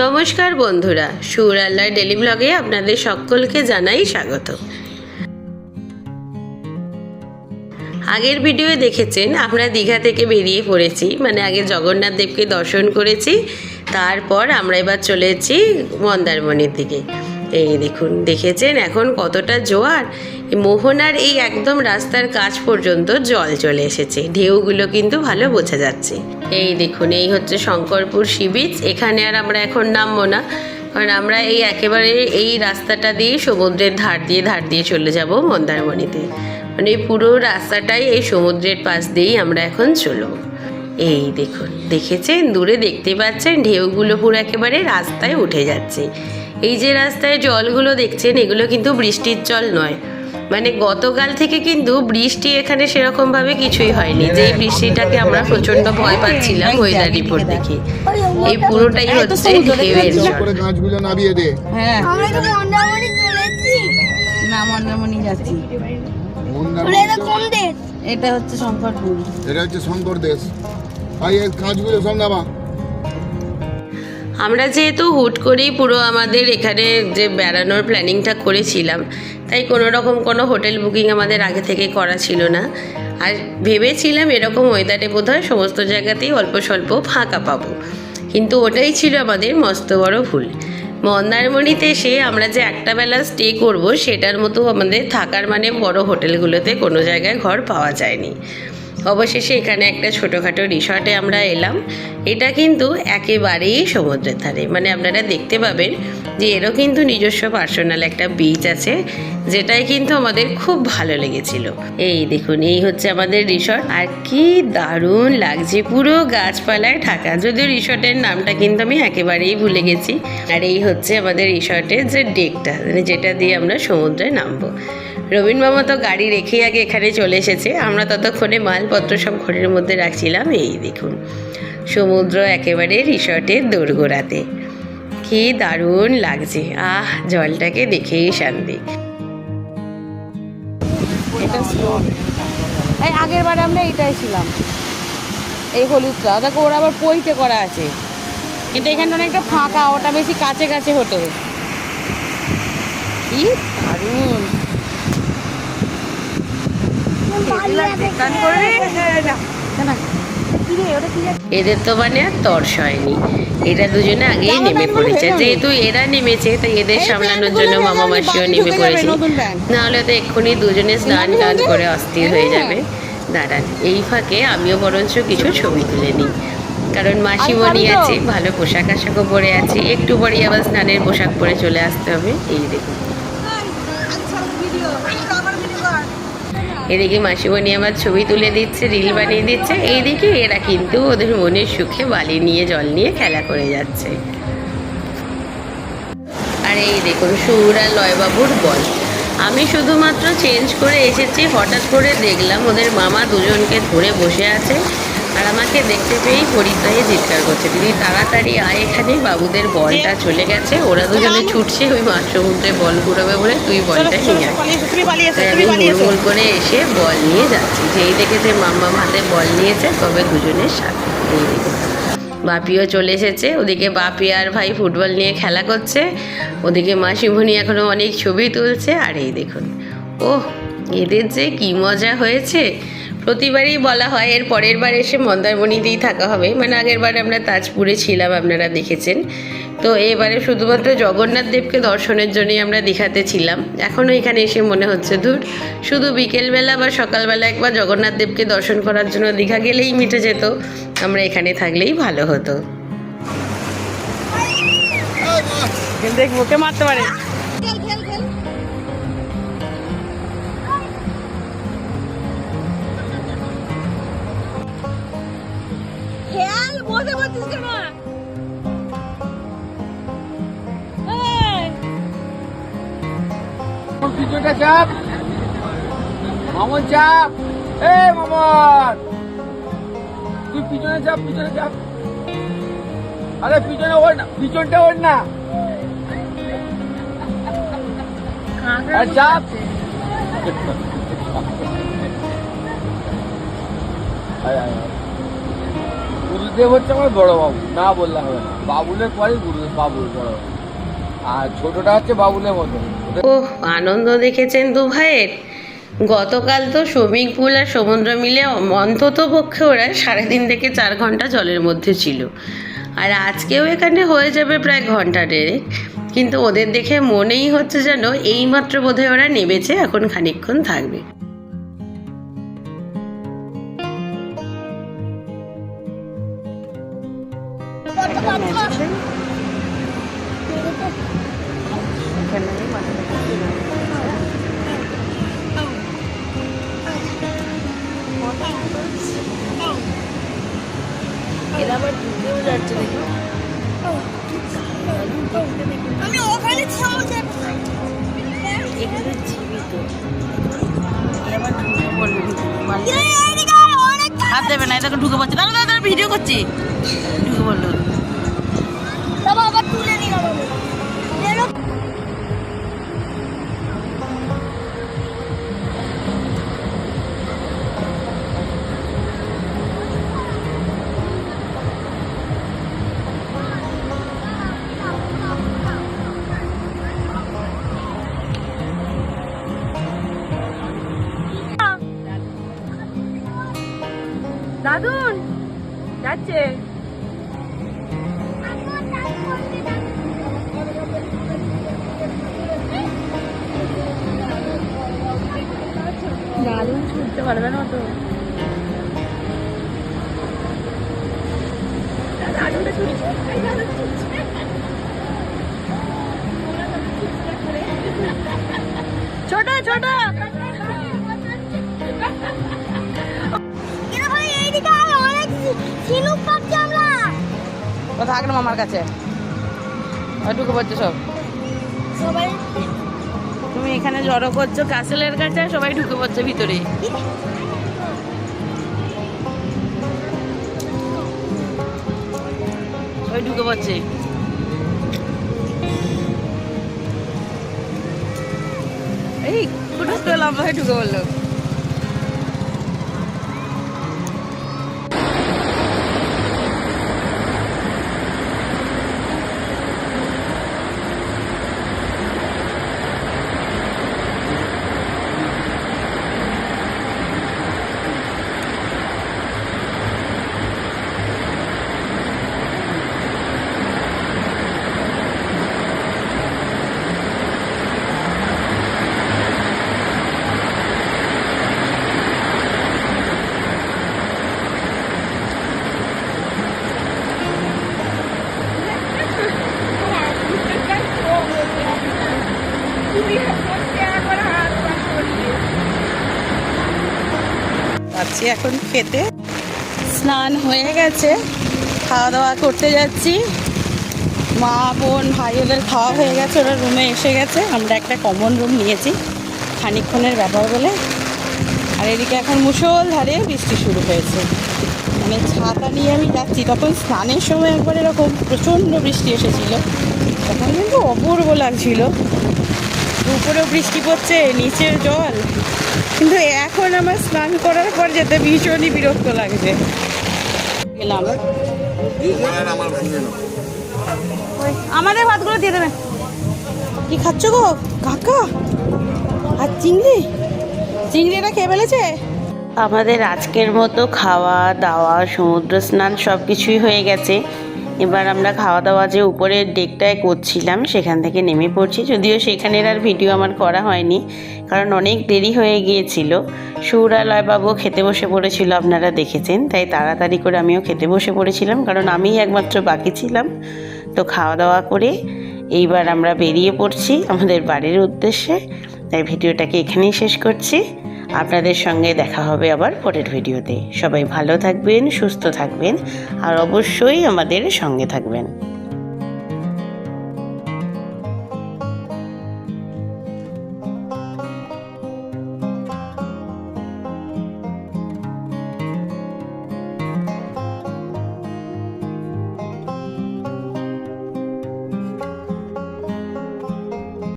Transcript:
নমস্কার বন্ধুরা, সুর আল্লাহ ডেলি ব্লগে আপনাদের সকলকে জানাই স্বাগত। আগের ভিডিওয়ে দেখেছেন আমরা দীঘা থেকে বেরিয়ে পড়েছি, মানে আগে জগন্নাথ দেবকে দর্শন করেছি, তারপর আমরা এবার চলেছি মন্দারমণির দিকে। এই দেখুন, দেখেছেন এখন কতটা জোয়ার। মোহনার এই একদম রাস্তার কাছ পর্যন্ত জল চলে এসেছে, ঢেউগুলো কিন্তু ভালো বোঝা যাচ্ছে। এই দেখুন, এই হচ্ছে শঙ্করপুর সি বিচ। এখানে আর আমরা এখন নামবো না, কারণ আমরা এই একেবারে এই রাস্তাটা দিয়ে সমুদ্রের ধার দিয়ে চলে যাব মন্দারমণিতে। মানে এই পুরো রাস্তাটাই এই সমুদ্রের পাশ দিয়েই আমরা এখন চলবো। এই দেখুন, দেখেছেন দূরে দেখতে পাচ্ছেন ঢেউগুলো পুরো একেবারে রাস্তায় উঠে যাচ্ছে। এই যে রাস্তায় জলগুলো দেখছেন, এগুলো কিন্তু বৃষ্টির জল নয়। মানে গতকাল থেকে কিন্তু বৃষ্টি এখানে সেরকমভাবে কিছুই হয়নি, যে বৃষ্টিটাকে আমরা প্রচণ্ড ভয় পাচ্ছিলাম ওয়েদার রিপোর্ট দেখে। এই পুরোটাই হচ্ছে ঢেউয়ের জল। হ্যাঁ, না মন্দারমণি যাচ্ছি। এটা হচ্ছে শঙ্করপুর, এটা হচ্ছে শঙ্কর দেশ। ভাই এই কাঁচগুলো সব নামা। আমরা যেহেতু হুট করেই পুরো আমাদের এখানে যে বেড়ানোর প্ল্যানিংটা করেছিলাম, তাই কোনো রকম কোনো হোটেল বুকিং আমাদের আগে থেকে করা ছিল না। আর ভেবেছিলাম এরকম ওয়েদারে বোধহয় সমস্ত জায়গাতেই অল্প স্বল্প ফাঁকা পাবো, কিন্তু ওটাই ছিল আমাদের মস্ত বড় ভুল। মন্দারমণিতে এসে আমরা যে একটা বেলা স্টে করব, সেটার মতো আমাদের থাকার মানে বড় হোটেলগুলোতে কোনো জায়গায় ঘর পাওয়া যায়নি। অবশেষে এখানে একটা ছোটোখাটো রিসর্টে আমরা এলাম। এটা কিন্তু একেবারেই সমুদ্রের ধারে, মানে আপনারা দেখতে পাবেন যে এরও কিন্তু নিজস্ব পার্সোনাল একটা বিচ আছে, যেটাই কিন্তু আমাদের খুব ভালো লেগেছিল। এই দেখুন, এই হচ্ছে আমাদের রিসর্ট, আর কি দারুণ লাগছে, পুরো গাছপালায় ঢাকা। যদিও রিসর্টের নামটা কিন্তু আমি একেবারেই ভুলে গেছি। আর এই হচ্ছে আমাদের রিসর্টের যে ডেকটা, মানে যেটা দিয়ে আমরা সমুদ্রে নামবো। রবীন মামা তো গাড়ি রেখেই আগে এখানে চলে এসেছে, আমরা ততক্ষণে মালপত্র সব ঘরের মধ্যে রাখছিলাম। এই দেখুন, সমুদ্র একেবারে রিসর্টের দোরগোড়াতে, কি দারুণ লাগছে। জলটাকে দেখেই শান্তি। এটা এই আগের বারে আমরা এইটাই ছিলাম, এই হলুদটা। দেখো ওরা আবার পইতে করা আছে, কিন্তু এখানটা অনেকটা ফাঁকা, ওটা বেশি কাছে কাছে হতো। কি দারুণ! এদের তো মানে আর তর্স হয়নি, এরা দুজনে আগেই নেমে পড়েছে। যেহেতু এরা নেমেছে, তাই এদের সামলানোর জন্য মামা মাসিও নেমে পড়েছে, নাহলে তো এক্ষুনি দুজনে স্নান টান করে অস্থির হয়ে যাবে। দাঁড়ান, এই ফাঁকে আমিও বরঞ্চ কিছু ছবি তুলে নিই, কারণ মাসিমণি আছে, ভালো পোশাক আশাকও পরে আছে, একটু পরেই আবার স্নানের পোশাক পরে চলে আসতে হবে। এই দেখুন, এদিকে মাসিমণি আমার ছবি তুলে দিচ্ছে, রিল বানিয়ে দিচ্ছে। এইদিকে এরা কিন্তু ওদের মনের সুখে বালি নিয়ে জল নিয়ে খেলা করে যাচ্ছে। আর এই দেখুন, সুর আর লয়বাবুর বল। আমি শুধুমাত্র চেঞ্জ করে এসেছি, হঠাৎ করে দেখলাম ওদের মামা দুজনকে ধরে বসে আছে, আর আমাকে দেখতে পেয়েই পরিত্রাহে চিৎকার করছে, দিদি তাড়াতাড়ি আয় এখানে, বাবুদের বলটা চলে গেছে। ওরা দুজনে ছুটছে ওই মাছ সমুদ্রে বল ঘুরবে বলে, তুই বলটা নিয়ে আয়। আমি হুড়মুড় করে এসে বল নিয়ে যাচ্ছি, যেই দেখেছে মাম্মা হাতে বল নিয়েছে, তবে দুজনের সাথে। এই দেখুন, বাপিও চলে এসেছে। ওদিকে বাপি আর ভাই ফুটবল নিয়ে খেলা করছে, ওদিকে মাসিমণি এখনও অনেক ছবি তুলছে। আর এই দেখুন, এদের যে কি মজা হয়েছে। প্রতিবারই বলা হয় এর পরের বার এসে মন্দারমণিতেই থাকা হবে, মানে আগের বার আমরা তাজপুরে ছিলাম, আপনারা দেখেছেন। তো এবারে শুধুমাত্র জগন্নাথ দেবকে দর্শনের জন্যই আমরা দীঘাতে ছিলাম। এখনও এখানে এসে মনে হচ্ছে ধুর, শুধু বিকেলবেলা বা সকালবেলা একবার জগন্নাথ দেবকে দর্শন করার জন্য দীঘা গেলেই মিটে যেত, আমরা এখানে থাকলেই ভালো হতো। দেখবো কে মারতে পারে। পিছনে চাপ, মামন চাপ। মামন তুই পিছনে চাপ, পিছনে চাপ। আরে পিছনে ওর না, পিছনটা ওর না, চাপ। গুরুদেব হচ্ছে আমার বড় বাবু, না বললে হবে না। বাবুলের পরে গুরুদেব, বাবুল বড় বাবু। আর ছোটটা হচ্ছে বাবুলের মতো। ওহ, আনন্দ দেখেছেন দু ভাইয়ের। গতকাল তো সুইমিং পুল আর সমুদ্র মিলে অন্তত পক্ষে ওরা 3.5 থেকে 4 ঘন্টা জলের মধ্যে ছিল। আর আজকেও এখানে হয়ে যাবে প্রায় ঘন্টা 1.5। কিন্তু ওদের দেখে মনেই হচ্ছে যেন এইমাত্র বোধহয় ওরা নেমেছে, এখন খানিকক্ষণ থাকবে। এরা আবার ঢুকেও যাচ্ছে দেখো। আমি ওখানে এখানে জীবিত এবার ঢুকে পড়বে ভিতরে। হাত দেবে না, এটাকে ঢুকে পড়ছে। দাঁড়া দাঁড়া, ভিডিও করছি। ঢুকে পড়লো। আবার তুলে নিলাম আমি। দাদুন যাচ্ছে। দাদুন ছুটতে পারবে না তো। ছোট ছোট ও থাক না মামার কাছে। ঢুকে পড়ছে সব। সবাই তুমি এখানে জড়ো করছো ক্যাসেলের কাছে, সবাই ঢুকে পড়ছে ভিতরে। সবাই ঢুকে পড়ছে। এই কুটুস করে লম্বা হয়ে ঢুকে পড়লো। যাচ্ছি এখন খেতে। স্নান হয়ে গেছে, খাওয়া দাওয়া করতে যাচ্ছি। মা বোন ভাই ওদের খাওয়া হয়ে গেছে, ওরা রুমে এসে গেছে। আমরা একটা কমন রুম নিয়েছি খানিকক্ষণের ব্যাপার বলে। আর এদিকে এখন মুষলধারে বৃষ্টি শুরু হয়েছে। মানে ছাতা নিয়ে আমি যাচ্ছি, তখন স্নানের সময় একবার এরকম প্রচণ্ড বৃষ্টি এসেছিল, তখন কিন্তু অপূর্ব লাগছিল। উপরেও বৃষ্টি পড়ছে, নিচের জল। কিন্তু এখন আমার স্নান করার পর যেতে ভীষণই বিরক্ত লাগছে। গেলাম, আমাদের ভাতগুলো দিয়ে দেবে। কি খাচ্ছ গো কাকা? আর চিংড়ি, চিংড়িটা খেয়ে ফেলেছে। আমাদের আজকের মতো খাওয়া দাওয়া সমুদ্র স্নান সব কিছুই হয়ে গেছে। এবার আমরা খাওয়া দাওয়া যে উপরের ডেকটায় করছিলাম সেখান থেকে নেমে পড়ছি। যদিও সেখানের আর ভিডিও আমার করা হয়নি, কারণ অনেক দেরি হয়ে গিয়েছিল। সৌরালয়বাবু খেতে বসে পড়েছিল, আপনারা দেখেছেন। তাই তাড়াতাড়ি করে আমিও খেতে বসে পড়েছিলাম, কারণ আমিই একমাত্র বাকি ছিলাম। তো খাওয়া দাওয়া করে এইবার আমরা বেরিয়ে পড়ছি আমাদের বাড়ির উদ্দেশ্যে। তাই ভিডিওটাকে এখানেই শেষ করছি। আপনাদের সঙ্গে দেখা হবে আবার পরের ভিডিওতে। সবাই ভালো থাকবেন, সুস্থ থাকবেন, আর অবশ্যই আমাদের সঙ্গে থাকবেন।